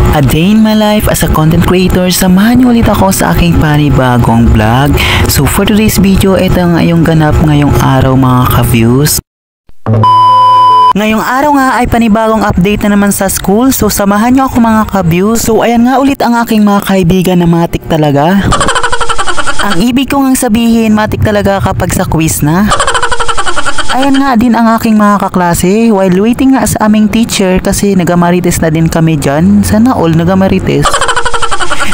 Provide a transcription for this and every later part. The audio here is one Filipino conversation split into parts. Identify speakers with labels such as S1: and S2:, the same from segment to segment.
S1: A day in my life as a content creator, samahan niyo ulit ako sa aking panibagong vlog. So for today's video, ito nga yung ganap ngayong araw mga ka-views. Ngayong araw nga ay panibagong update na naman sa school, so samahan niyo ako mga ka-views. So ayan nga ulit ang aking mga kaibigan na matik talaga. Ang ibig ko ngang sabihin, matik talaga kapag sa quiz na. Ayan nga din ang aking mga kaklase while waiting nga sa aming teacher kasi nagamarites na din kami dyan. Sana all nagamarites.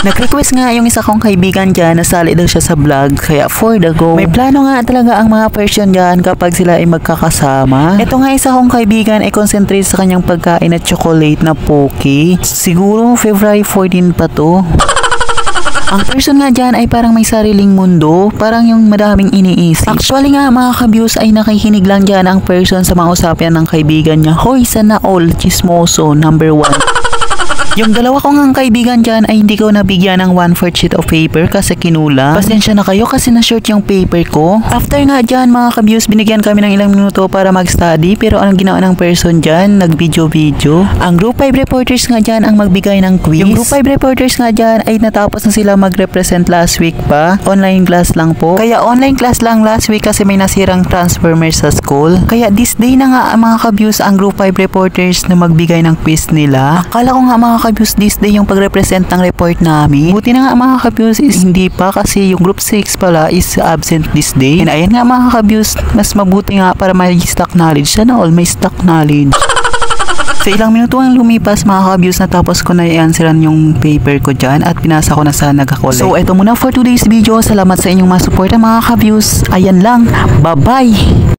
S1: Nag-request nga yung isa kong kaibigan dyan na sali daw siya sa vlog, kaya for the go. May plano nga talaga ang mga person dyan kapag sila ay magkakasama. Ito nga isa kong kaibigan ay concentrate sa kanyang pagkain at chocolate na poke. Siguro February 14 pa to. Ang person nga dyan ay parang may sariling mundo, parang yung madaming iniisip. Actually nga mga ka-views ay nakikinig lang dyan ang person sa mga usapan ng kaibigan niya. Hoy, sana all, chismoso, number 1. Yung dalawa ko ngang kaibigan dyan ay hindi ko nabigyan ng 1/4 sheet of paper kasi kinulang. Pasensya na kayo kasi na-short yung paper ko. After nga dyan mga ka-views, binigyan kami ng ilang minuto para mag-study, pero anong ginawa ng person dyan? Nag-video-video. Ang group 5 reporters nga dyan ang magbigay ng quiz. Yung group 5 reporters nga dyan ay natapos na sila mag-represent last week pa. Online class lang po. Kaya online class lang last week kasi may nasirang transformer sa school. Kaya this day na nga mga ka-views ang group 5 reporters na magbigay ng quiz nila. Akala ko nga mga ka-views this day yung pag-represent ng report namin. Buti na nga mga ka-views is hindi pa kasi yung group 6 pala is absent this day. And ayan nga mga ka-views, mas mabuti nga para may stock knowledge. Sana all may stock knowledge. Sa ilang minuto ang lumipas mga ka-views, natapos ko na i-answeran yung paper ko dyan at pinasa ko na sa nag-collect. So eto muna for today's video. Salamat sa inyong mga support mga ka-views. Ayan lang. Bye-bye!